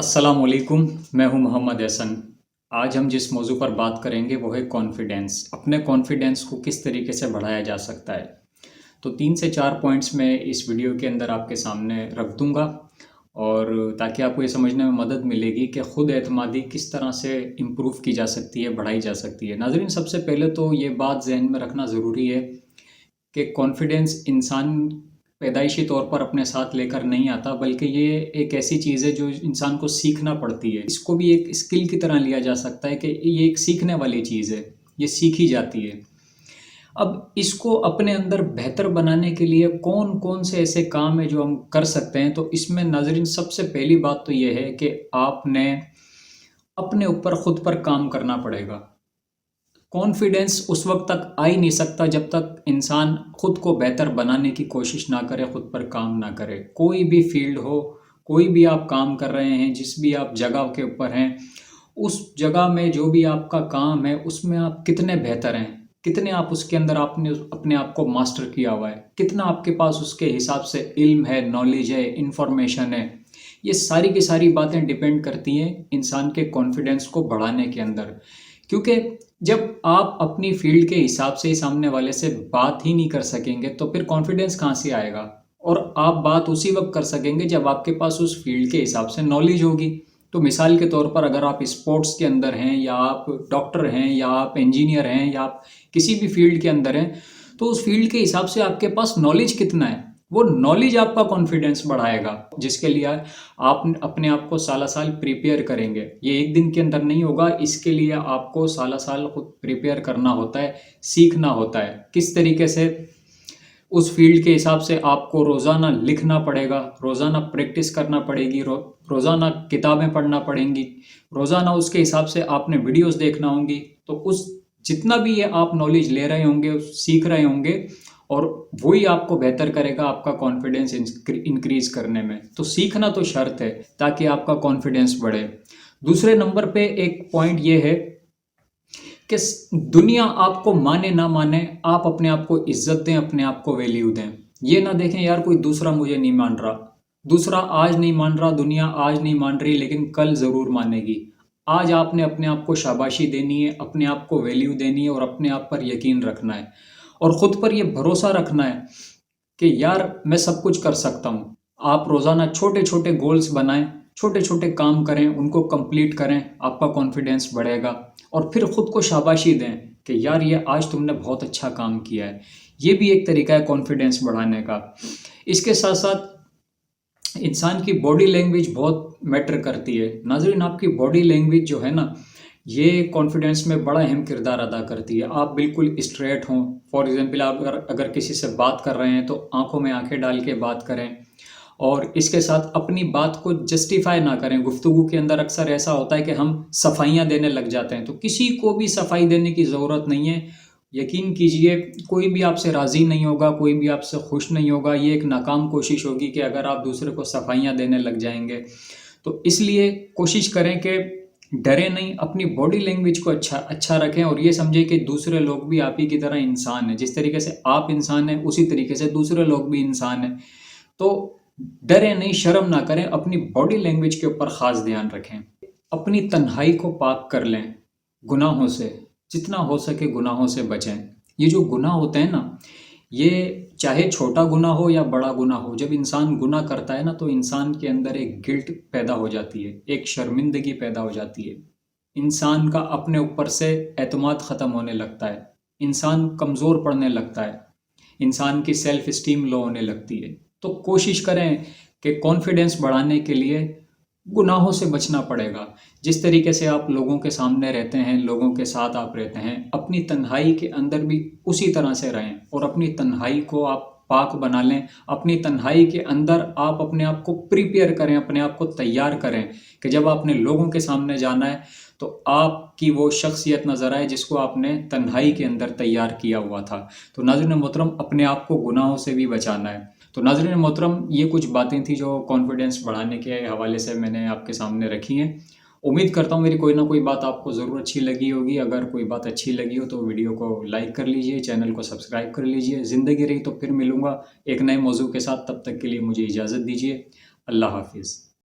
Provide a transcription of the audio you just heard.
अस्सलाम वालेकुम। मैं हूं मोहम्मद एहसन। आज हम जिस मौजू पर बात करेंगे वो है कॉन्फिडेंस। अपने कॉन्फिडेंस को किस तरीके से बढ़ाया जा सकता है। तो 3 से 4 पॉइंट्स मैं इस वीडियो के अंदर आपके सामने रख दूंगा, और ताकि आपको ये समझने में मदद मिलेगी कि ख़ुद एतमादी किस तरह से इम्प्रूव की जा सकती है, बढ़ाई जा सकती है। नाज़रीन, सबसे पहले तो ये बात जहन में रखना ज़रूरी है कि कॉन्फिडेंस इंसान पैदाइशी तौर पर अपने साथ लेकर नहीं आता, बल्कि ये एक ऐसी चीज़ है जो इंसान को सीखना पड़ती है। इसको भी एक स्किल की तरह लिया जा सकता है कि ये एक सीखने वाली चीज़ है, ये सीखी जाती है। अब इसको अपने अंदर बेहतर बनाने के लिए कौन कौन से ऐसे काम है जो हम कर सकते हैं, तो इसमें नाज़रीन सबसे पहली बात तो ये है कि आपने अपने ऊपर खुद पर काम करना पड़ेगा। कॉन्फिडेंस उस वक्त तक आ ही नहीं सकता जब तक इंसान खुद को बेहतर बनाने की कोशिश ना करे, खुद पर काम ना करे। कोई भी फील्ड हो, कोई भी आप काम कर रहे हैं, जिस भी आप जगह के ऊपर हैं, उस जगह में जो भी आपका काम है उसमें आप कितने बेहतर हैं, कितने आप उसके अंदर आपने अपने आप को मास्टर किया हुआ है, कितना आपके पास उसके हिसाब से इल्म है, नॉलेज है, इंफॉर्मेशन है। ये सारी की सारी बातें डिपेंड करती हैं इंसान के कॉन्फिडेंस को बढ़ाने के अंदर। क्योंकि जब आप अपनी फील्ड के हिसाब से ही सामने वाले से बात ही नहीं कर सकेंगे तो फिर कॉन्फिडेंस कहाँ से आएगा। और आप बात उसी वक्त कर सकेंगे जब आपके पास उस फील्ड के हिसाब से नॉलेज होगी। तो मिसाल के तौर पर अगर आप स्पोर्ट्स के अंदर हैं, या आप डॉक्टर हैं, या आप इंजीनियर हैं, या आप किसी भी फील्ड के अंदर हैं, तो उस फील्ड के हिसाब से आपके पास नॉलेज कितना है, वो नॉलेज आपका कॉन्फिडेंस बढ़ाएगा, जिसके लिए आप अपने आप को साला साल प्रिपेयर करेंगे। ये एक दिन के अंदर नहीं होगा, इसके लिए आपको साला साल खुद प्रिपेयर करना होता है, सीखना होता है किस तरीके से उस फील्ड के हिसाब से। आपको रोज़ाना लिखना पड़ेगा, रोज़ाना प्रैक्टिस करना पड़ेगी, रोज़ाना किताबें पढ़ना पड़ेंगी, रोज़ाना उसके हिसाब से आपने वीडियोस देखना होंगी। तो उस जितना भी ये आप नॉलेज ले रहे होंगे, सीख रहे होंगे, और वही आपको बेहतर करेगा आपका कॉन्फिडेंस इंक्रीज करने में। तो सीखना तो शर्त है ताकि आपका कॉन्फिडेंस बढ़े। दूसरे नंबर पे एक पॉइंट ये है कि दुनिया आपको माने ना माने, आप अपने आप को इज्जत दें, अपने आप को वैल्यू दें। ये ना देखें यार कोई दूसरा मुझे नहीं मान रहा, दूसरा आज नहीं मान रहा, दुनिया आज नहीं मान रही लेकिन कल ज़रूर मानेगी। आज आपने अपने आप को शाबाशी देनी है, अपने आप को वैल्यू देनी है, और अपने आप पर यकीन रखना है, और ख़ुद पर यह भरोसा रखना है कि यार मैं सब कुछ कर सकता हूँ। आप रोज़ाना छोटे छोटे गोल्स बनाएं, छोटे छोटे काम करें, उनको कंप्लीट करें, आपका कॉन्फिडेंस बढ़ेगा। और फिर ख़ुद को शाबाशी दें कि यार ये आज तुमने बहुत अच्छा काम किया है। ये भी एक तरीका है कॉन्फिडेंस बढ़ाने का। इसके साथ साथ इंसान की बॉडी लैंग्वेज बहुत मैटर करती है। नाज़रीन, आपकी बॉडी लैंग्वेज जो है ना, ये कॉन्फिडेंस में बड़ा अहम किरदार अदा करती है। आप बिल्कुल स्ट्रेट हों। फॉर एग्जांपल, आप अगर किसी से बात कर रहे हैं तो आंखों में आंखें डाल के बात करें, और इसके साथ अपनी बात को जस्टिफाई ना करें। गुफ्तगू के अंदर अक्सर ऐसा होता है कि हम सफाइयाँ देने लग जाते हैं, तो किसी को भी सफाई देने की ज़रूरत नहीं है। यकीन कीजिए, कोई भी आपसे राज़ी नहीं होगा, कोई भी आपसे खुश नहीं होगा। ये एक नाकाम कोशिश होगी कि अगर आप दूसरे को सफाइयाँ देने लग जाएंगे। तो इसलिए कोशिश करें कि डरे नहीं, अपनी बॉडी लैंग्वेज को अच्छा रखें, और ये समझें कि दूसरे लोग भी आप ही की तरह इंसान हैं। जिस तरीके से आप इंसान हैं उसी तरीके से दूसरे लोग भी इंसान हैं। तो डरे नहीं, शर्म ना करें, अपनी बॉडी लैंग्वेज के ऊपर ख़ास ध्यान रखें। अपनी तन्हाई को पाक कर लें गुनाहों से, जितना हो सके गुनाहों से बचें। ये जो गुनाह होते हैं ना, ये चाहे छोटा गुनाह हो या बड़ा गुनाह हो, जब इंसान गुनाह करता है ना तो इंसान के अंदर एक गिल्ट पैदा हो जाती है, एक शर्मिंदगी पैदा हो जाती है। इंसान का अपने ऊपर से एतमाद ख़त्म होने लगता है, इंसान कमज़ोर पड़ने लगता है, इंसान की सेल्फ इस्टीम लो होने लगती है। तो कोशिश करें कि कॉन्फिडेंस बढ़ाने के लिए गुनाहों से बचना पड़ेगा। जिस तरीके से आप लोगों के सामने रहते हैं, लोगों के साथ आप रहते हैं, अपनी तन्हाई के अंदर भी उसी तरह से रहें, और अपनी तन्हाई को आप पाक बना लें। अपनी तन्हाई के अंदर आप अपने आप को प्रिपेयर करें, अपने आप को तैयार करें कि जब आपने लोगों के सामने जाना है तो आपकी वो शख्सियत नज़र आए जिसको आपने तन्हाई के अंदर तैयार किया हुआ था। तो नाज़रीन मोहतरम, अपने आप को गुनाहों से भी बचाना है। तो नाज़रीन मोहतरम, ये कुछ बातें थी जो कॉन्फिडेंस बढ़ाने के हवाले से मैंने आपके सामने रखी हैं। उम्मीद करता हूँ मेरी कोई ना कोई बात आपको ज़रूर अच्छी लगी होगी। अगर कोई बात अच्छी लगी हो तो वीडियो को लाइक कर लीजिए, चैनल को सब्सक्राइब कर लीजिए। ज़िंदगी रही तो फिर मिलूँगा एक नए मौजू के साथ। तब तक के लिए मुझे इजाज़त दीजिए। अल्लाह हाफिज़।